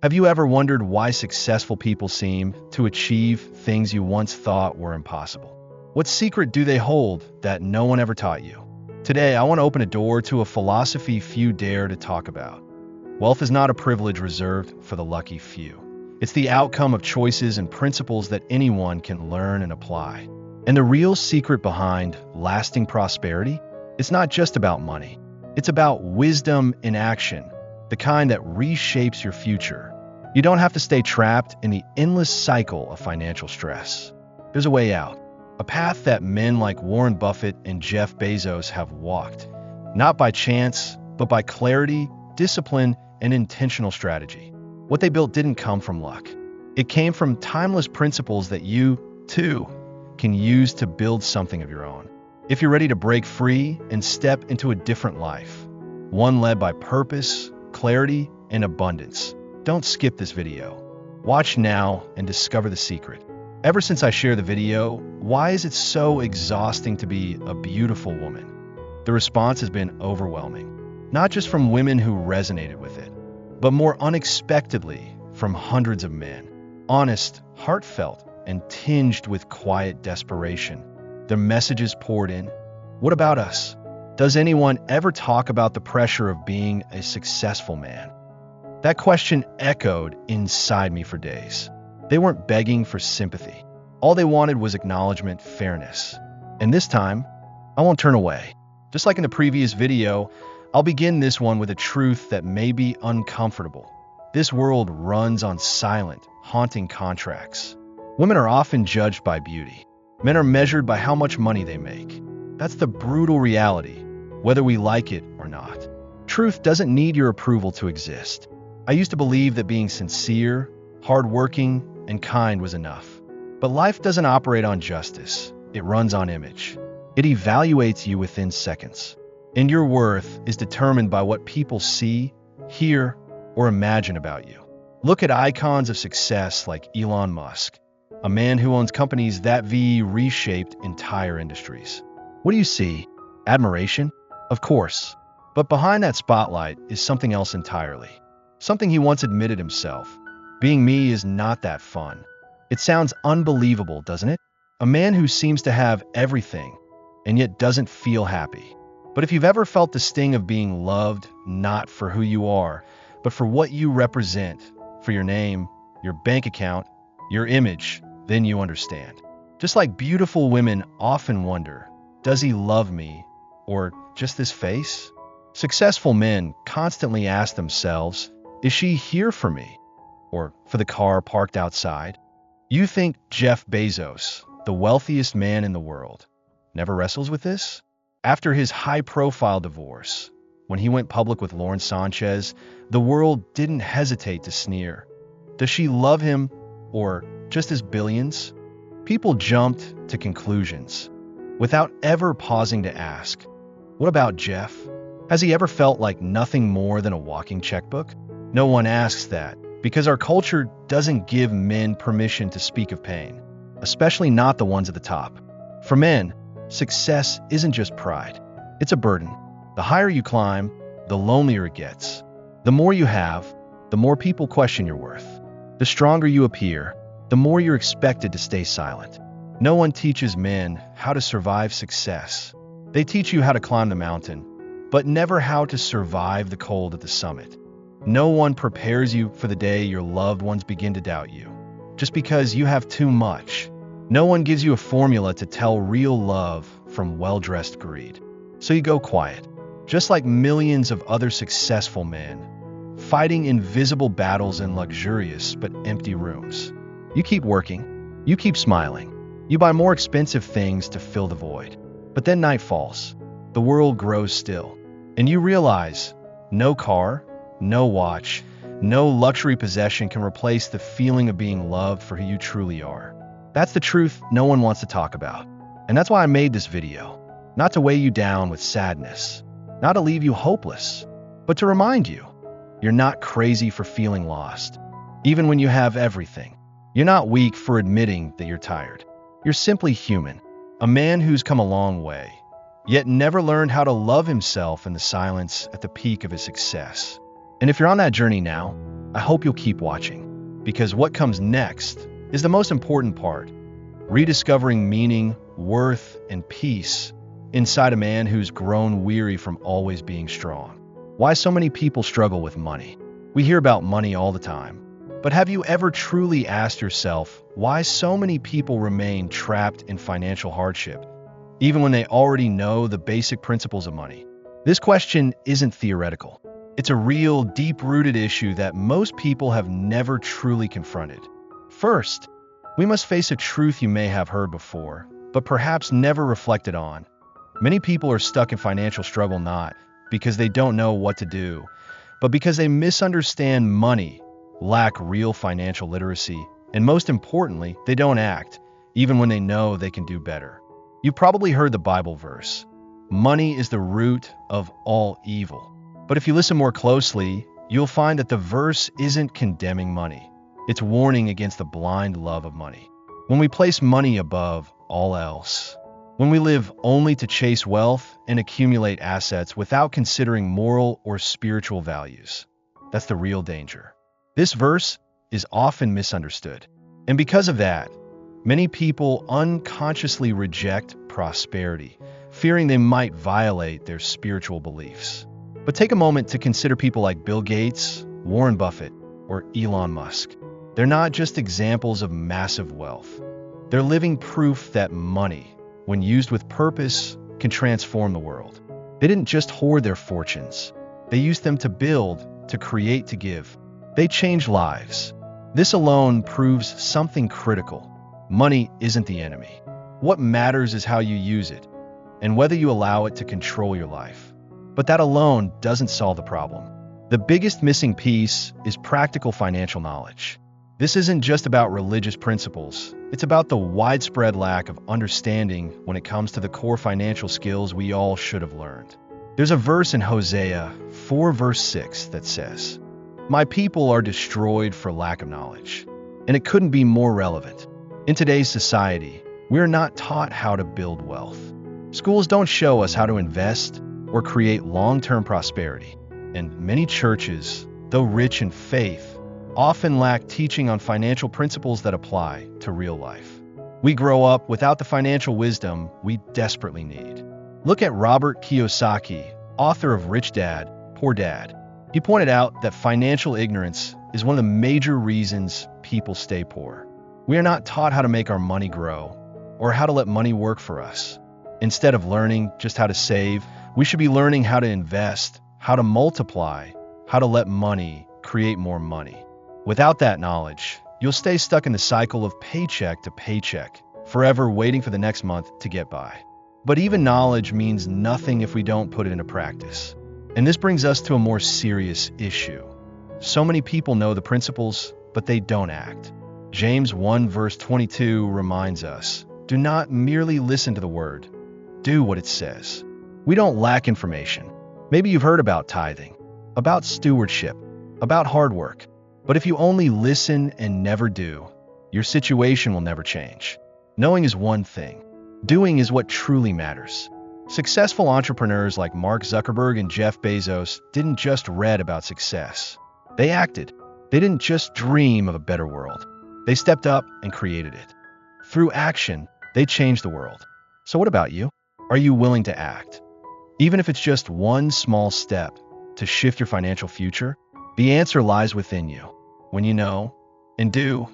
Have you ever wondered why successful people seem to achieve things you once thought were impossible? What secret do they hold that no one ever taught you? Today, I want to open a door to a philosophy few dare to talk about. Wealth is not a privilege reserved for the lucky few. It's the outcome of choices and principles that anyone can learn and apply. And the real secret behind lasting prosperity? It's not just about money. It's about wisdom in action, the kind that reshapes your future. You don't have to stay trapped in the endless cycle of financial stress. There's a way out, a path that men like Warren Buffett and Jeff Bezos have walked, not by chance, but by clarity, discipline, and intentional strategy. What they built didn't come from luck. It came from timeless principles that you, too, can use to build something of your own. If you're ready to break free and step into a different life, one led by purpose, clarity, and abundance, don't skip this video. Watch now and discover the secret. Ever since I shared the video, why is it so exhausting to be a beautiful woman? The response has been overwhelming, not just from women who resonated with it, but more unexpectedly from hundreds of men. Honest, heartfelt, and tinged with quiet desperation. Their messages poured in. What about us? Does anyone ever talk about the pressure of being a successful man? That question echoed inside me for days. They weren't begging for sympathy. All they wanted was acknowledgement, fairness. And this time, I won't turn away. Just like in the previous video, I'll begin this one with a truth that may be uncomfortable. This world runs on silent, haunting contracts. Women are often judged by beauty. Men are measured by how much money they make. That's the brutal reality, whether we like it or not. Truth doesn't need your approval to exist. I used to believe that being sincere, hardworking, and kind was enough. But life doesn't operate on justice. It runs on image. It evaluates you within seconds. And your worth is determined by what people see, hear, or imagine about you. Look at icons of success like Elon Musk, a man who owns companies that reshaped entire industries. What do you see? Admiration? Of course. But behind that spotlight is something else entirely. Something he once admitted himself. Being me is not that fun. It sounds unbelievable, doesn't it? A man who seems to have everything and yet doesn't feel happy. But if you've ever felt the sting of being loved, not for who you are, but for what you represent, for your name, your bank account, your image, then you understand. Just like beautiful women often wonder, does he love me or just this face? Successful men constantly ask themselves, is she here for me or for the car parked outside? You think Jeff Bezos, the wealthiest man in the world, never wrestles with this? After his high-profile divorce, when he went public with Lauren Sanchez, the world didn't hesitate to sneer. Does she love him or just his billions? People jumped to conclusions without ever pausing to ask, what about Jeff? Has he ever felt like nothing more than a walking checkbook? No one asks that because our culture doesn't give men permission to speak of pain, especially not the ones at the top. For men, success isn't just pride. It's a burden. The higher you climb, the lonelier it gets. The more you have, the more people question your worth. The stronger you appear, the more you're expected to stay silent. No one teaches men how to survive success. They teach you how to climb the mountain, but never how to survive the cold at the summit. No one prepares you for the day your loved ones begin to doubt you, just because you have too much. No one gives you a formula to tell real love from well-dressed greed. So you go quiet, just like millions of other successful men, fighting invisible battles in luxurious but empty rooms. You keep working, you keep smiling, you buy more expensive things to fill the void. But then night falls, the world grows still, and you realize no car, no watch, no luxury possession can replace the feeling of being loved for who you truly are. That's the truth no one wants to talk about. And that's why I made this video. Not to weigh you down with sadness, not to leave you hopeless, but to remind you, you're not crazy for feeling lost. Even when you have everything, you're not weak for admitting that you're tired. You're simply human, a man who's come a long way, yet never learned how to love himself in the silence at the peak of his success. And if you're on that journey now, I hope you'll keep watching, because what comes next is the most important part: rediscovering meaning, worth, and peace inside a man who's grown weary from always being strong. Why so many people struggle with money. We hear about money all the time, but have you ever truly asked yourself why so many people remain trapped in financial hardship, even when they already know the basic principles of money? This question isn't theoretical. It's a real, deep-rooted issue that most people have never truly confronted. First, we must face a truth you may have heard before, but perhaps never reflected on. Many people are stuck in financial struggle not because they don't know what to do, but because they misunderstand money, lack real financial literacy, and most importantly, they don't act, even when they know they can do better. You've probably heard the Bible verse, "Money is the root of all evil." But if you listen more closely, you'll find that the verse isn't condemning money. It's warning against the blind love of money. When we place money above all else, when we live only to chase wealth and accumulate assets without considering moral or spiritual values, that's the real danger. This verse is often misunderstood. And because of that, many people unconsciously reject prosperity, fearing they might violate their spiritual beliefs. But take a moment to consider people like Bill Gates, Warren Buffett, or Elon Musk. They're not just examples of massive wealth. They're living proof that money, when used with purpose, can transform the world. They didn't just hoard their fortunes. They used them to build, to create, to give. They changed lives. This alone proves something critical. Money isn't the enemy. What matters is how you use it, and whether you allow it to control your life. But that alone doesn't solve the problem. The biggest missing piece is practical financial knowledge. This isn't just about religious principles. It's about the widespread lack of understanding when it comes to the core financial skills we all should have learned. There's a verse in Hosea 4 verse 6 that says, "My people are destroyed for lack of knowledge." And it couldn't be more relevant. In today's society, we're not taught how to build wealth. Schools don't show us how to invest or create long-term prosperity. And many churches, though rich in faith, often lack teaching on financial principles that apply to real life. We grow up without the financial wisdom we desperately need. Look at Robert Kiyosaki, author of Rich Dad, Poor Dad. He pointed out that financial ignorance is one of the major reasons people stay poor. We are not taught how to make our money grow or how to let money work for us. Instead of learning just how to save, we should be learning how to invest, how to multiply, how to let money create more money. Without that knowledge, you'll stay stuck in the cycle of paycheck to paycheck, forever waiting for the next month to get by. But even knowledge means nothing if we don't put it into practice. And this brings us to a more serious issue. So many people know the principles, but they don't act. James 1 verse 22 reminds us, "Do not merely listen to the word, do what it says." We don't lack information. Maybe you've heard about tithing, about stewardship, about hard work. But if you only listen and never do, your situation will never change. Knowing is one thing. Doing is what truly matters. Successful entrepreneurs like Mark Zuckerberg and Jeff Bezos didn't just read about success. They acted. They didn't just dream of a better world. They stepped up and created it. Through action, they changed the world. So what about you? Are you willing to act? Even if it's just one small step to shift your financial future, the answer lies within you. When you know and do,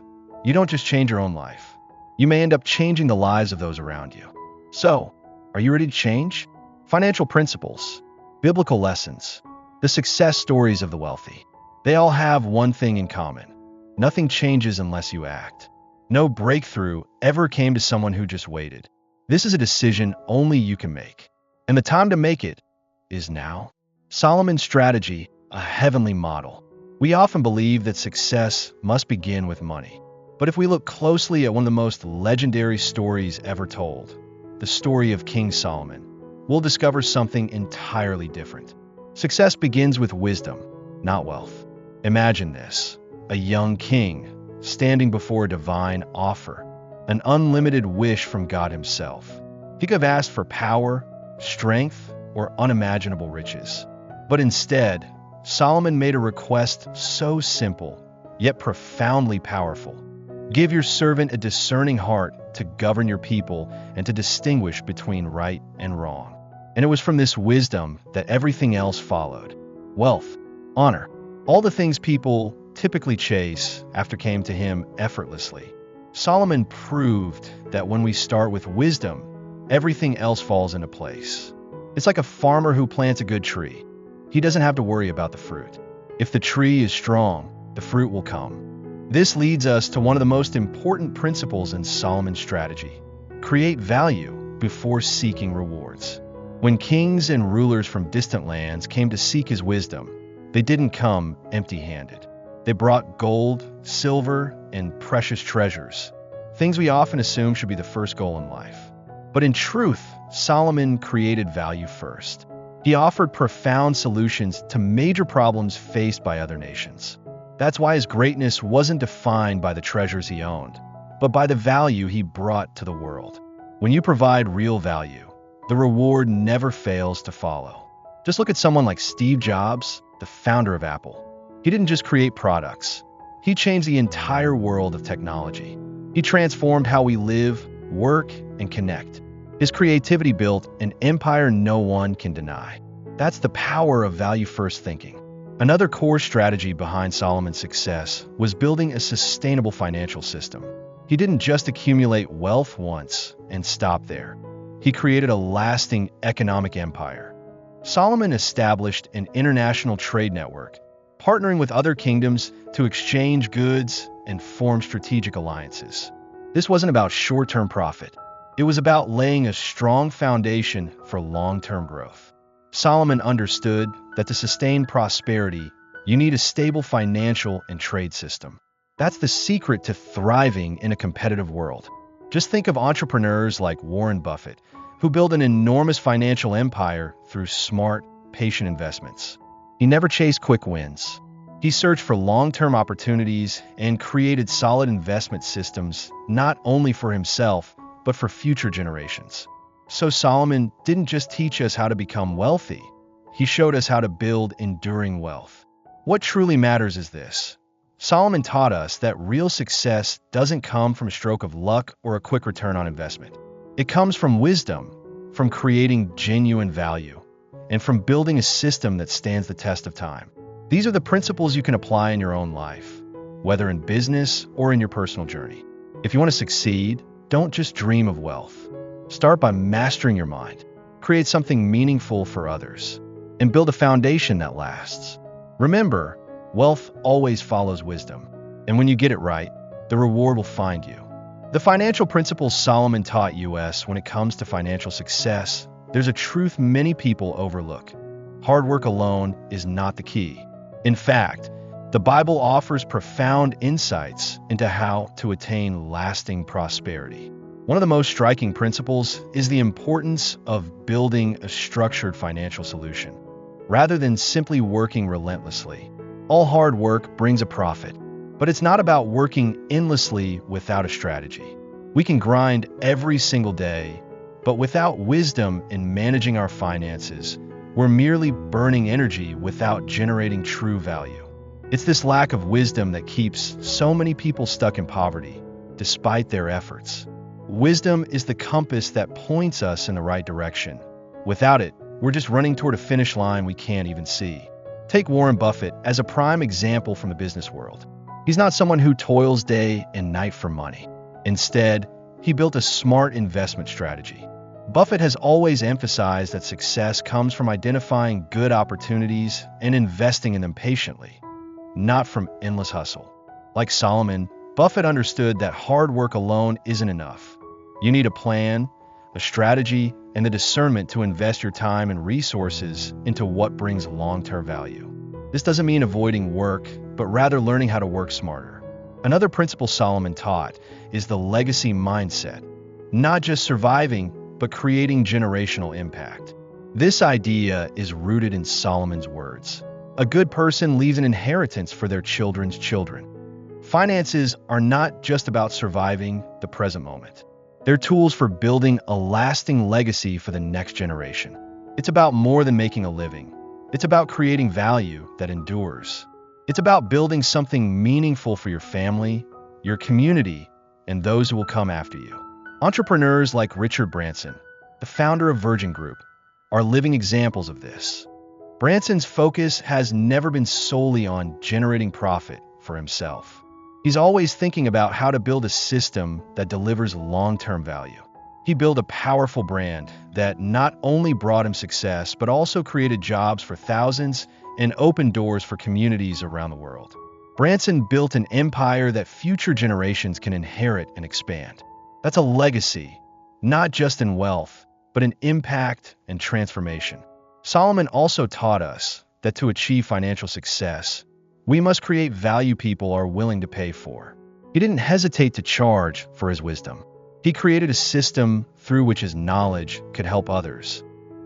you don't just change your own life. You may end up changing the lives of those around you. So, are you ready to change? Financial principles, biblical lessons, the success stories of the wealthy. They all have one thing in common. Nothing changes unless you act. No breakthrough ever came to someone who just waited. This is a decision only you can make. And the time to make it is now. Solomon's strategy, a heavenly model. We often believe that success must begin with money. But if we look closely at one of the most legendary stories ever told, the story of King Solomon, we'll discover something entirely different. Success begins with wisdom, not wealth. Imagine this, a young king standing before a divine offer, an unlimited wish from God himself. He could have asked for power, strength, or unimaginable riches. But instead, Solomon made a request so simple, yet profoundly powerful. Give your servant a discerning heart to govern your people and to distinguish between right and wrong. And it was from this wisdom that everything else followed. Wealth, honor, all the things people typically chase after came to him effortlessly. Solomon proved that when we start with wisdom, everything else falls into place. It's like a farmer who plants a good tree. He doesn't have to worry about the fruit. If the tree is strong, the fruit will come. This leads us to one of the most important principles in Solomon's strategy: create value before seeking rewards. When kings and rulers from distant lands came to seek his wisdom, they didn't come empty-handed. They brought gold, silver, and precious treasures, things we often assume should be the first goal in life. But in truth, Solomon created value first. He offered profound solutions to major problems faced by other nations. That's why his greatness wasn't defined by the treasures he owned, but by the value he brought to the world. When you provide real value, the reward never fails to follow. Just look at someone like Steve Jobs, the founder of Apple. He didn't just create products. He changed the entire world of technology. He transformed how we live, work, and connect. His creativity built an empire no one can deny. That's the power of value-first thinking. Another core strategy behind Solomon's success was building a sustainable financial system. He didn't just accumulate wealth once and stop there. He created a lasting economic empire. Solomon established an international trade network, partnering with other kingdoms to exchange goods and form strategic alliances. This wasn't about short-term profit. It was about laying a strong foundation for long-term growth. Solomon understood that to sustain prosperity, you need a stable financial and trade system. That's the secret to thriving in a competitive world. Just think of entrepreneurs like Warren Buffett, who built an enormous financial empire through smart, patient investments. He never chased quick wins. He searched for long-term opportunities and created solid investment systems, not only for himself, but for future generations. So Solomon didn't just teach us how to become wealthy. He showed us how to build enduring wealth. What truly matters is this: Solomon taught us that real success doesn't come from a stroke of luck or a quick return on investment. It comes from wisdom, from creating genuine value, and from building a system that stands the test of time. These are the principles you can apply in your own life, whether in business or in your personal journey. If you want to succeed, don't just dream of wealth. Start by mastering your mind, create something meaningful for others, and build a foundation that lasts. Remember, wealth always follows wisdom, and when you get it right, the reward will find you. The financial principles Solomon taught us when it comes to financial success, there's a truth many people overlook. Hard work alone is not the key. In fact, the Bible offers profound insights into how to attain lasting prosperity. One of the most striking principles is the importance of building a structured financial solution. Rather than simply working relentlessly, all hard work brings a profit, but it's not about working endlessly without a strategy. We can grind every single day, but without wisdom in managing our finances, we're merely burning energy without generating true value. It's this lack of wisdom that keeps so many people stuck in poverty, despite their efforts. Wisdom is the compass that points us in the right direction. Without it, we're just running toward a finish line we can't even see. Take Warren Buffett as a prime example from the business world. He's not someone who toils day and night for money. Instead, he built a smart investment strategy. Buffett has always emphasized that success comes from identifying good opportunities and investing in them patiently, not from endless hustle. Like Solomon, Buffett understood that hard work alone isn't enough. You need a plan, a strategy, and the discernment to invest your time and resources into what brings long-term value. This doesn't mean avoiding work, but rather learning how to work smarter. Another principle Solomon taught is the legacy mindset, not just surviving, but creating generational impact. This idea is rooted in Solomon's words. A good person leaves an inheritance for their children's children. Finances are not just about surviving the present moment. They're tools for building a lasting legacy for the next generation. It's about more than making a living. It's about creating value that endures. It's about building something meaningful for your family, your community, and those who will come after you. Entrepreneurs like Richard Branson, the founder of Virgin Group, are living examples of this. Branson's focus has never been solely on generating profit for himself. He's always thinking about how to build a system that delivers long-term value. He built a powerful brand that not only brought him success, but also created jobs for thousands and opened doors for communities around the world. Branson built an empire that future generations can inherit and expand. That's a legacy, not just in wealth, but in impact and transformation. Solomon also taught us that to achieve financial success, we must create value people are willing to pay for. He didn't hesitate to charge for his wisdom. He created a system through which his knowledge could help others,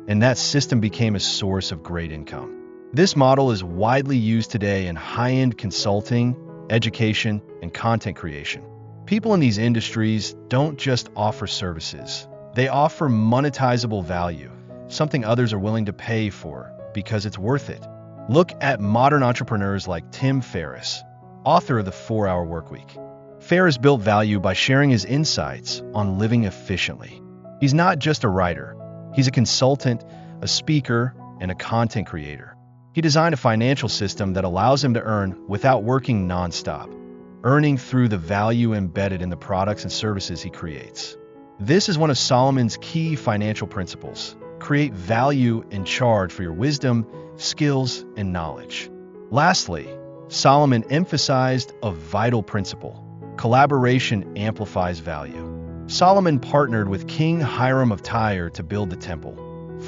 and that system became a source of great income. This model is widely used today in high-end consulting, education, and content creation. People in these industries don't just offer services. They offer monetizable value, something others are willing to pay for because it's worth it. Look at modern entrepreneurs like Tim Ferriss, author of The 4-Hour Workweek. Ferriss built value by sharing his insights on living efficiently. He's not just a writer. He's a consultant, a speaker, and a content creator. He designed a financial system that allows him to earn without working nonstop, earning through the value embedded in the products and services he creates. This is one of Solomon's key financial principles. Create value and charge for your wisdom, skills, and knowledge. Lastly, Solomon emphasized a vital principle. Collaboration amplifies value. Solomon partnered with King Hiram of Tyre to build the temple,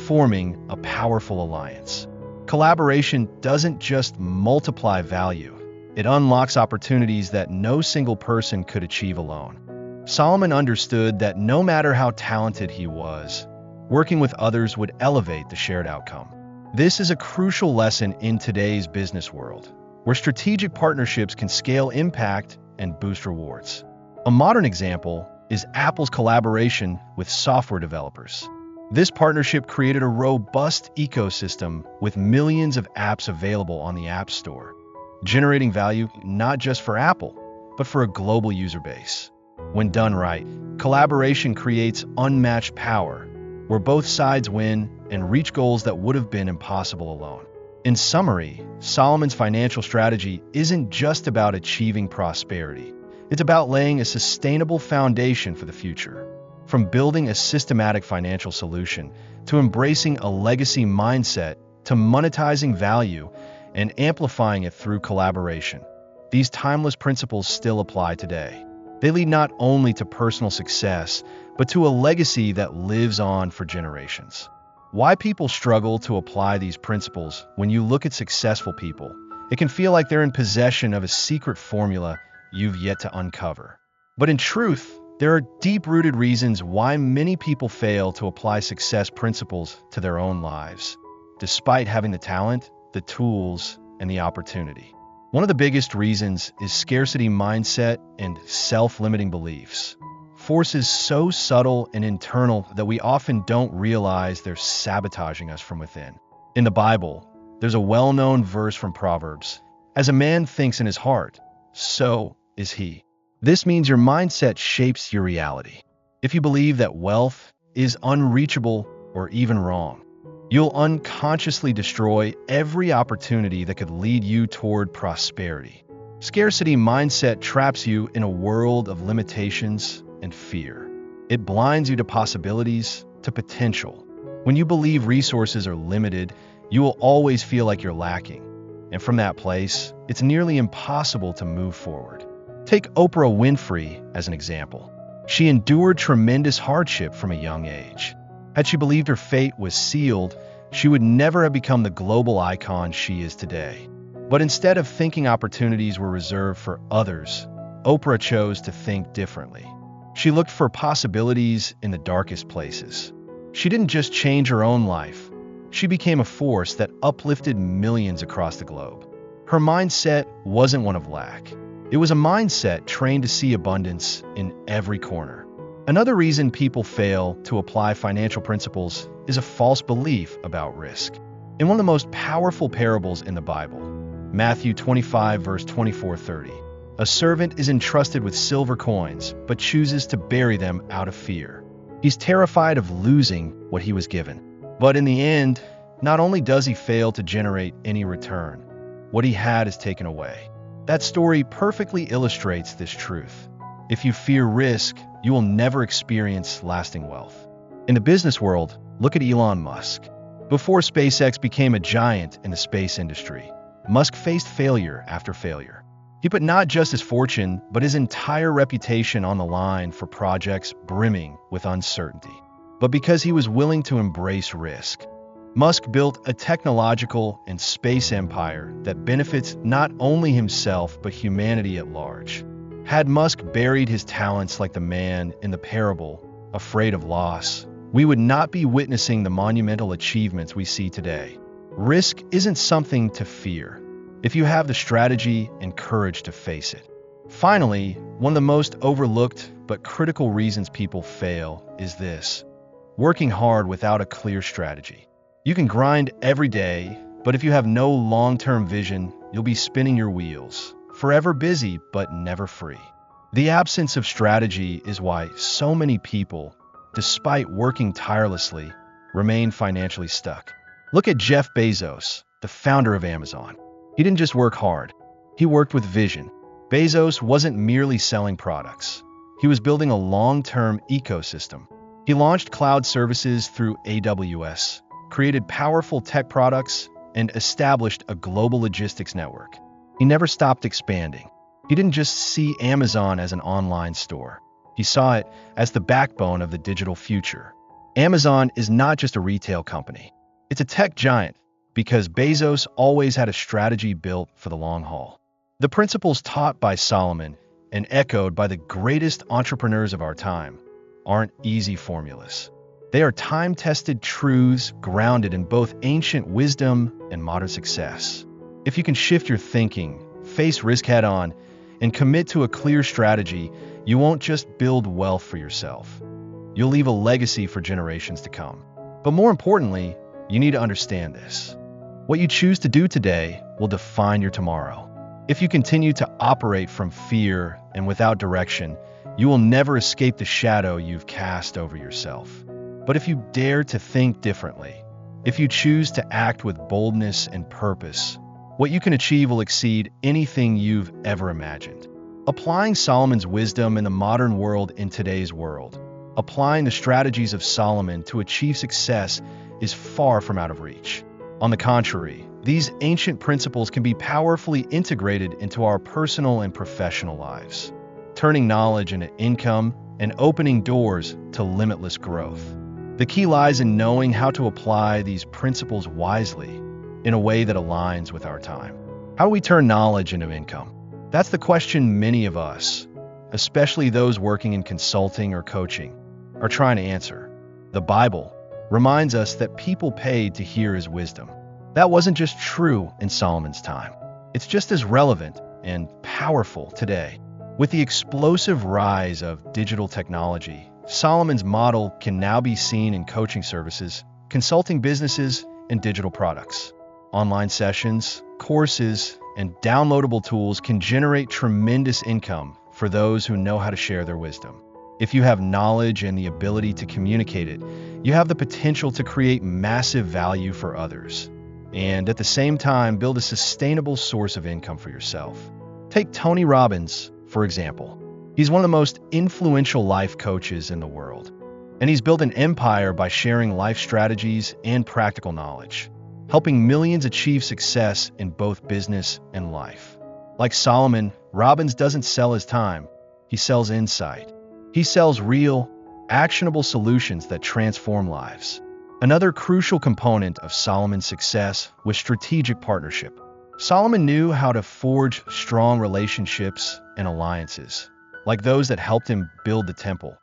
forming a powerful alliance. Collaboration doesn't just multiply value, it unlocks opportunities that no single person could achieve alone. Solomon understood that no matter how talented he was, working with others would elevate the shared outcome. This is a crucial lesson in today's business world, where strategic partnerships can scale impact and boost rewards. A modern example is Apple's collaboration with software developers. This partnership created a robust ecosystem with millions of apps available on the App Store, generating value not just for Apple, but for a global user base. When done right, collaboration creates unmatched power, where both sides win and reach goals that would have been impossible alone. In summary, Solomon's financial strategy isn't just about achieving prosperity. It's about laying a sustainable foundation for the future. From building a systematic financial solution, to embracing a legacy mindset, to monetizing value and amplifying it through collaboration. These timeless principles still apply today. They lead not only to personal success, but to a legacy that lives on for generations. Why people struggle to apply these principles? When you look at successful people, it can feel like they're in possession of a secret formula you've yet to uncover. But in truth, there are deep-rooted reasons why many people fail to apply success principles to their own lives, despite having the talent, the tools, and the opportunity. One of the biggest reasons is scarcity mindset and self-limiting beliefs. Forces so subtle and internal that we often don't realize they're sabotaging us from within. In the Bible, there's a well-known verse from Proverbs. As a man thinks in his heart, so is he. This means your mindset shapes your reality. If you believe that wealth is unreachable or even wrong, you'll unconsciously destroy every opportunity that could lead you toward prosperity. Scarcity mindset traps you in a world of limitations and fear. It blinds you to possibilities, to potential. When you believe resources are limited, you will always feel like you're lacking. And from that place, it's nearly impossible to move forward. Take Oprah Winfrey as an example. She endured tremendous hardship from a young age. Had she believed her fate was sealed, she would never have become the global icon she is today. But instead of thinking opportunities were reserved for others, Oprah chose to think differently. She looked for possibilities in the darkest places. She didn't just change her own life. She became a force that uplifted millions across the globe. Her mindset wasn't one of lack. It was a mindset trained to see abundance in every corner. Another reason people fail to apply financial principles is a false belief about risk. In one of the most powerful parables in the Bible, Matthew 25, verse 24-30, a servant is entrusted with silver coins, but chooses to bury them out of fear. He's terrified of losing what he was given. But in the end, not only does he fail to generate any return, what he had is taken away. That story perfectly illustrates this truth. If you fear risk, you will never experience lasting wealth. In the business world, look at Elon Musk. Before SpaceX became a giant in the space industry, Musk faced failure after failure. He put not just his fortune, but his entire reputation on the line for projects brimming with uncertainty. But because he was willing to embrace risk, Musk built a technological and space empire that benefits not only himself but humanity at large. Had Musk buried his talents like the man in the parable, afraid of loss, we would not be witnessing the monumental achievements we see today. Risk isn't something to fear, if you have the strategy and courage to face it. Finally, one of the most overlooked but critical reasons people fail is this: working hard without a clear strategy. You can grind every day, but if you have no long-term vision, you'll be spinning your wheels, forever busy but never free. The absence of strategy is why so many people, despite working tirelessly, remain financially stuck. Look at Jeff Bezos, the founder of Amazon. He didn't just work hard, he worked with vision. Bezos wasn't merely selling products. He was building a long-term ecosystem. He launched cloud services through AWS, created powerful tech products, and established a global logistics network. He never stopped expanding. He didn't just see Amazon as an online store. He saw it as the backbone of the digital future. Amazon is not just a retail company. It's a tech giant because Bezos always had a strategy built for the long haul. The principles taught by Solomon and echoed by the greatest entrepreneurs of our time aren't easy formulas. They are time-tested truths grounded in both ancient wisdom and modern success. If you can shift your thinking, face risk head-on, and commit to a clear strategy, you won't just build wealth for yourself. You'll leave a legacy for generations to come. But more importantly, you need to understand this. What you choose to do today will define your tomorrow. If you continue to operate from fear and without direction, you will never escape the shadow you've cast over yourself. But if you dare to think differently, if you choose to act with boldness and purpose, what you can achieve will exceed anything you've ever imagined. Applying Solomon's wisdom in the modern world in today's world, applying the strategies of Solomon to achieve success is far from out of reach. On the contrary, these ancient principles can be powerfully integrated into our personal and professional lives, turning knowledge into income and opening doors to limitless growth. The key lies in knowing how to apply these principles wisely in a way that aligns with our time. How do we turn knowledge into income? That's the question many of us, especially those working in consulting or coaching, are trying to answer. The Bible reminds us that people paid to hear his wisdom. That wasn't just true in Solomon's time. It's just as relevant and powerful today. With the explosive rise of digital technology, Solomon's model can now be seen in coaching services, consulting businesses, and digital products. Online sessions, courses, and downloadable tools can generate tremendous income for those who know how to share their wisdom. If you have knowledge and the ability to communicate it, you have the potential to create massive value for others, and at the same time build a sustainable source of income for yourself. Take Tony Robbins, for example. He's one of the most influential life coaches in the world, and he's built an empire by sharing life strategies and practical knowledge, helping millions achieve success in both business and life. Like Solomon, Robbins doesn't sell his time, he sells insight. He sells real, actionable solutions that transform lives. Another crucial component of Solomon's success was strategic partnership. Solomon knew how to forge strong relationships and alliances, like those that helped him build the temple,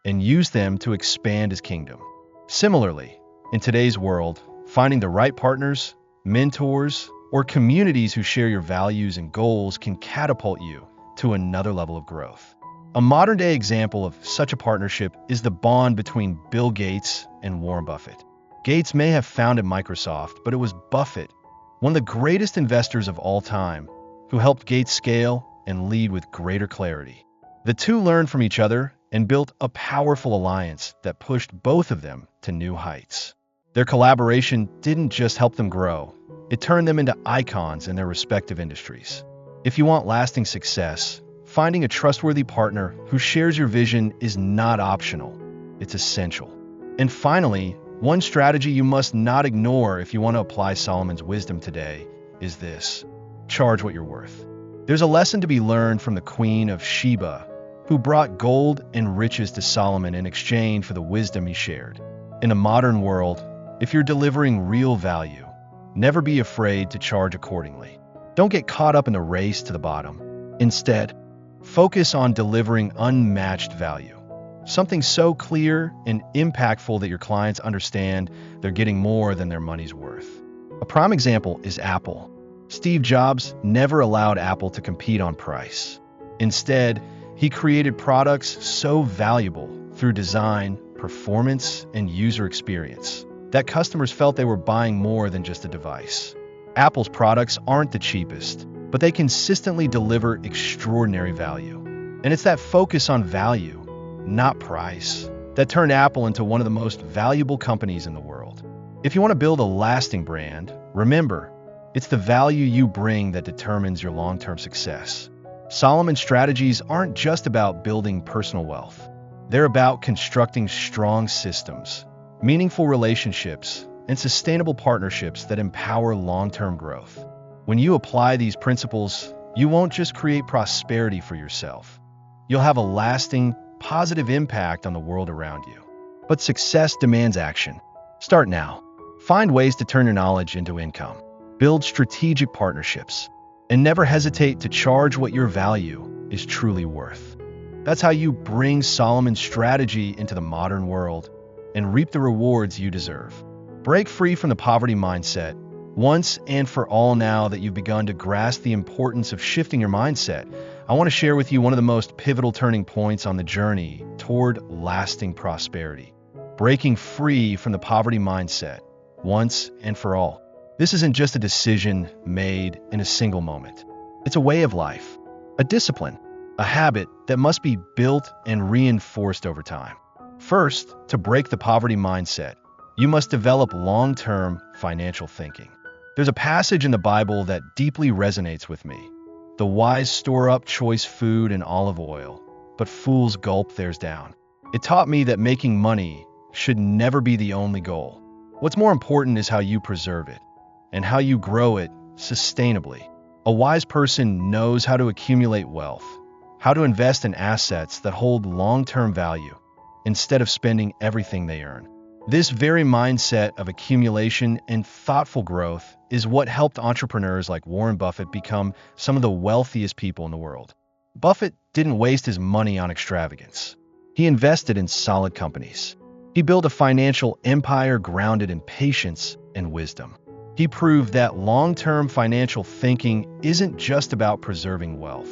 and use them to expand his kingdom. Similarly, in today's world, finding the right partners, mentors, or communities who share your values and goals can catapult you to another level of growth. A modern-day example of such a partnership is the bond between Bill Gates and Warren Buffett. Gates may have founded Microsoft, but it was Buffett, one of the greatest investors of all time, who helped Gates scale and lead with greater clarity. The two learned from each other and built a powerful alliance that pushed both of them to new heights. Their collaboration didn't just help them grow, it turned them into icons in their respective industries. If you want lasting success, finding a trustworthy partner who shares your vision is not optional, it's essential. And finally, one strategy you must not ignore if you want to apply Solomon's wisdom today is this: charge what you're worth. There's a lesson to be learned from the Queen of Sheba, who brought gold and riches to Solomon in exchange for the wisdom he shared. In the modern world, if you're delivering real value, never be afraid to charge accordingly. Don't get caught up in the race to the bottom. Instead, focus on delivering unmatched value. Something so clear and impactful that your clients understand they're getting more than their money's worth. A prime example is Apple. Steve Jobs never allowed Apple to compete on price. Instead, he created products so valuable through design, performance, and user experience that customers felt they were buying more than just a device. Apple's products aren't the cheapest, but they consistently deliver extraordinary value. And it's that focus on value, not price, that turned Apple into one of the most valuable companies in the world. If you want to build a lasting brand, remember, it's the value you bring that determines your long-term success. Solomon's strategies aren't just about building personal wealth. They're about constructing strong systems, meaningful relationships, and sustainable partnerships that empower long-term growth. When you apply these principles, you won't just create prosperity for yourself. You'll have a lasting, positive impact on the world around you. But success demands action. Start now. Find ways to turn your knowledge into income. Build strategic partnerships. And never hesitate to charge what your value is truly worth. That's how you bring Solomon's strategy into the modern world and reap the rewards you deserve. Break free from the poverty mindset once and for all. Now that you've begun to grasp the importance of shifting your mindset, I want to share with you one of the most pivotal turning points on the journey toward lasting prosperity. Breaking free from the poverty mindset once and for all. This isn't just a decision made in a single moment. It's a way of life, a discipline, a habit that must be built and reinforced over time. First, to break the poverty mindset, you must develop long-term financial thinking. There's a passage in the Bible that deeply resonates with me. The wise store up choice food and olive oil, but fools gulp theirs down. It taught me that making money should never be the only goal. What's more important is how you preserve it and how you grow it sustainably. A wise person knows how to accumulate wealth, how to invest in assets that hold long-term value, instead of spending everything they earn. This very mindset of accumulation and thoughtful growth is what helped entrepreneurs like Warren Buffett become some of the wealthiest people in the world. Buffett didn't waste his money on extravagance. He invested in solid companies. He built a financial empire grounded in patience and wisdom. He proved that long-term financial thinking isn't just about preserving wealth.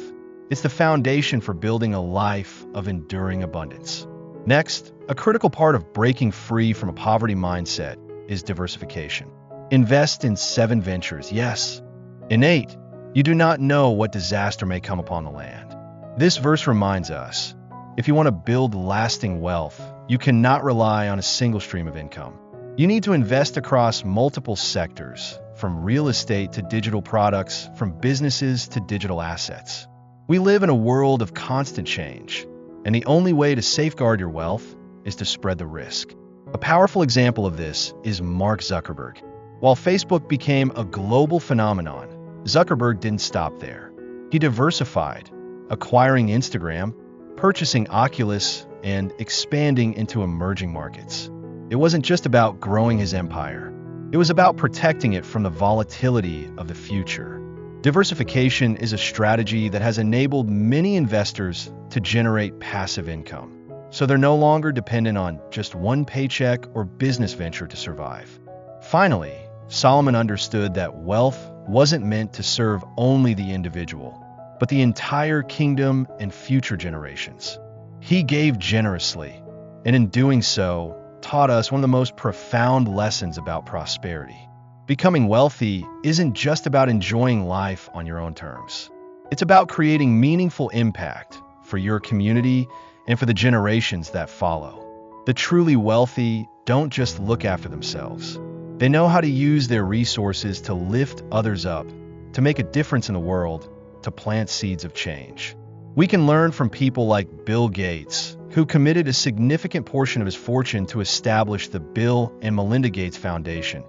It's the foundation for building a life of enduring abundance. Next, a critical part of breaking free from a poverty mindset is diversification. Invest in 7 ventures, yes. In 8, you do not know what disaster may come upon the land. This verse reminds us, if you want to build lasting wealth, you cannot rely on a single stream of income. You need to invest across multiple sectors, from real estate to digital products, from businesses to digital assets. We live in a world of constant change, and the only way to safeguard your wealth is to spread the risk. A powerful example of this is Mark Zuckerberg. While Facebook became a global phenomenon, Zuckerberg didn't stop there. He diversified, acquiring Instagram, purchasing Oculus, and expanding into emerging markets. It wasn't just about growing his empire. It was about protecting it from the volatility of the future. Diversification is a strategy that has enabled many investors to generate passive income, so they're no longer dependent on just one paycheck or business venture to survive. Finally, Solomon understood that wealth wasn't meant to serve only the individual, but the entire kingdom and future generations. He gave generously, and in doing so, taught us one of the most profound lessons about prosperity. Becoming wealthy isn't just about enjoying life on your own terms. It's about creating meaningful impact for your community and for the generations that follow. The truly wealthy don't just look after themselves. They know how to use their resources to lift others up, to make a difference in the world, to plant seeds of change. We can learn from people like Bill Gates, who committed a significant portion of his fortune to establish the Bill and Melinda Gates Foundation,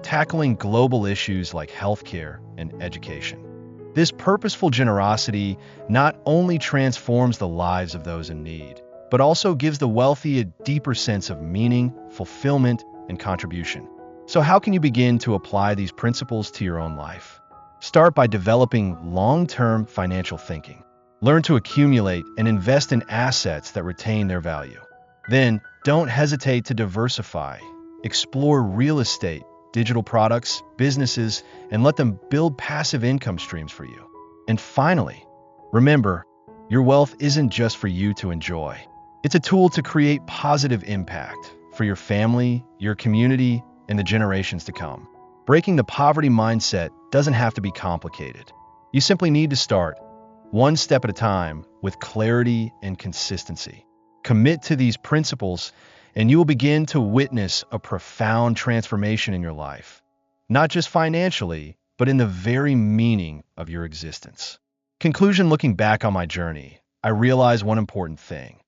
tackling global issues like healthcare and education. This purposeful generosity not only transforms the lives of those in need, but also gives the wealthy a deeper sense of meaning, fulfillment, and contribution. So how can you begin to apply these principles to your own life? Start by developing long-term financial thinking. Learn to accumulate and invest in assets that retain their value. Then, don't hesitate to diversify. Explore real estate, digital products, businesses, and let them build passive income streams for you. And finally, remember, your wealth isn't just for you to enjoy. It's a tool to create positive impact for your family, your community, and the generations to come. Breaking the poverty mindset doesn't have to be complicated. You simply need to start, one step at a time, with clarity and consistency. Commit to these principles, and you will begin to witness a profound transformation in your life, not just financially, but in the very meaning of your existence. Conclusion: looking back on my journey, I realized one important thing.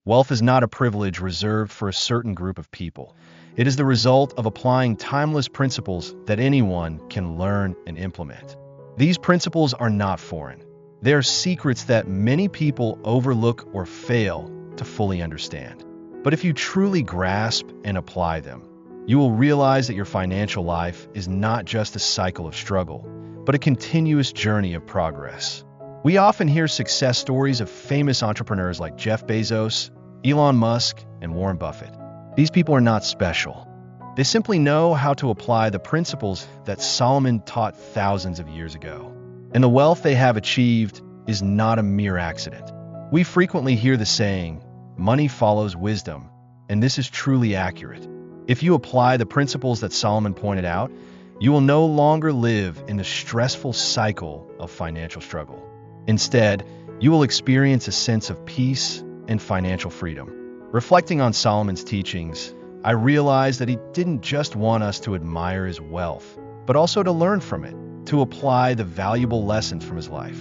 Wealth is not a privilege reserved for a certain group of people. It is the result of applying timeless principles that anyone can learn and implement. These principles are not foreign. They are secrets that many people overlook or fail to fully understand. But if you truly grasp and apply them, you will realize that your financial life is not just a cycle of struggle, but a continuous journey of progress. We often hear success stories of famous entrepreneurs like Jeff Bezos, Elon Musk, and Warren Buffett. These people are not special. They simply know how to apply the principles that Solomon taught thousands of years ago. And the wealth they have achieved is not a mere accident. We frequently hear the saying, "Money follows wisdom," and this is truly accurate. If you apply the principles that Solomon pointed out, you will no longer live in the stressful cycle of financial struggle. Instead, you will experience a sense of peace and financial freedom. Reflecting on Solomon's teachings, I realized that he didn't just want us to admire his wealth, but also to learn from it, to apply the valuable lessons from his life.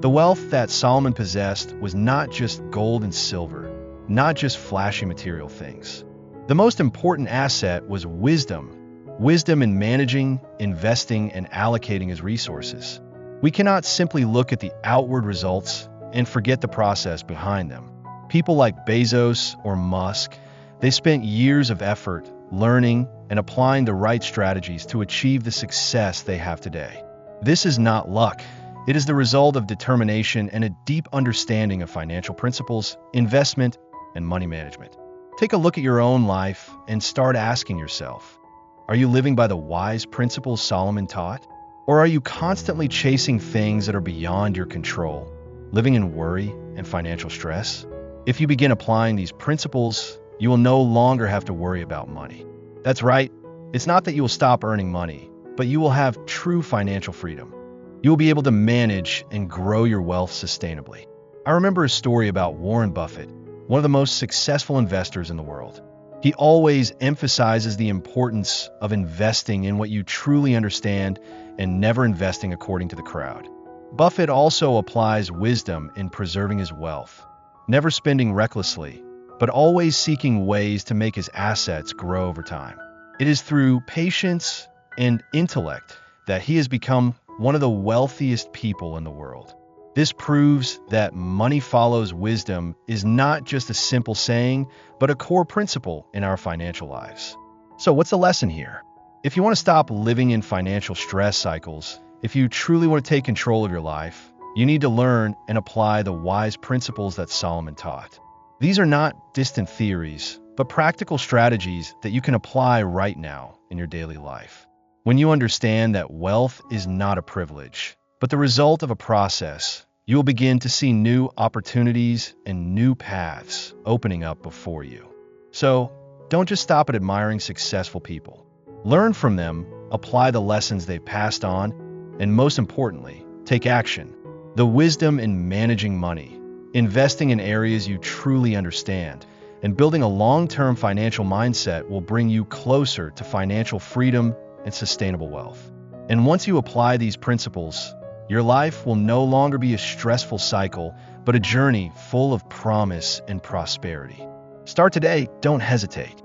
The wealth that Solomon possessed was not just gold and silver, not just flashy material things. The most important asset was wisdom. Wisdom in managing, investing, and allocating his resources. We cannot simply look at the outward results and forget the process behind them. People like Bezos or Musk, they spent years of effort learning and applying the right strategies to achieve the success they have today. This is not luck. It is the result of determination and a deep understanding of financial principles, investment, and money management. Take a look at your own life and start asking yourself, are you living by the wise principles Solomon taught? Or are you constantly chasing things that are beyond your control, living in worry and financial stress? If you begin applying these principles, you will no longer have to worry about money. That's right, it's not that you will stop earning money, but you will have true financial freedom. You will be able to manage and grow your wealth sustainably. I remember a story about Warren Buffett, one of the most successful investors in the world. He always emphasizes the importance of investing in what you truly understand and never investing according to the crowd. Buffett also applies wisdom in preserving his wealth, never spending recklessly, but always seeking ways to make his assets grow over time. It is through patience and intellect that he has become one of the wealthiest people in the world. This proves that money follows wisdom is not just a simple saying, but a core principle in our financial lives. So what's the lesson here? If you want to stop living in financial stress cycles, if you truly want to take control of your life, you need to learn and apply the wise principles that Solomon taught. These are not distant theories, but practical strategies that you can apply right now in your daily life. When you understand that wealth is not a privilege, but the result of a process, you will begin to see new opportunities and new paths opening up before you. So, don't just stop at admiring successful people. Learn from them, apply the lessons they've passed on, and most importantly, take action. The wisdom in managing money, investing in areas you truly understand, and building a long-term financial mindset will bring you closer to financial freedom and sustainable wealth. And once you apply these principles, your life will no longer be a stressful cycle, but a journey full of promise and prosperity. Start today, don't hesitate.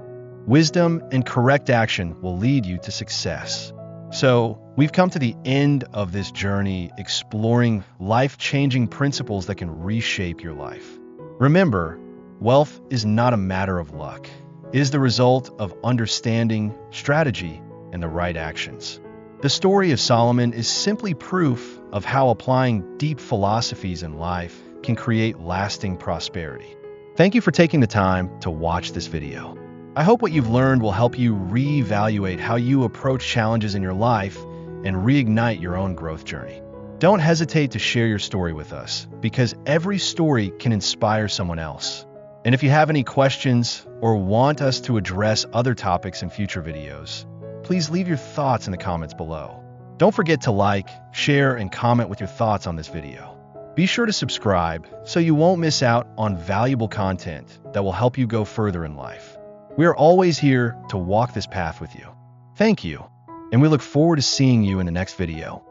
Wisdom and correct action will lead you to success. So, we've come to the end of this journey exploring life-changing principles that can reshape your life. Remember, wealth is not a matter of luck. It is the result of understanding, strategy, and the right actions. The story of Solomon is simply proof of how applying deep philosophies in life can create lasting prosperity. Thank you for taking the time to watch this video. I hope what you've learned will help you reevaluate how you approach challenges in your life and reignite your own growth journey. Don't hesitate to share your story with us, because every story can inspire someone else. And if you have any questions or want us to address other topics in future videos, please leave your thoughts in the comments below. Don't forget to like, share, and comment with your thoughts on this video. Be sure to subscribe so you won't miss out on valuable content that will help you go further in life. We are always here to walk this path with you. Thank you, and we look forward to seeing you in the next video.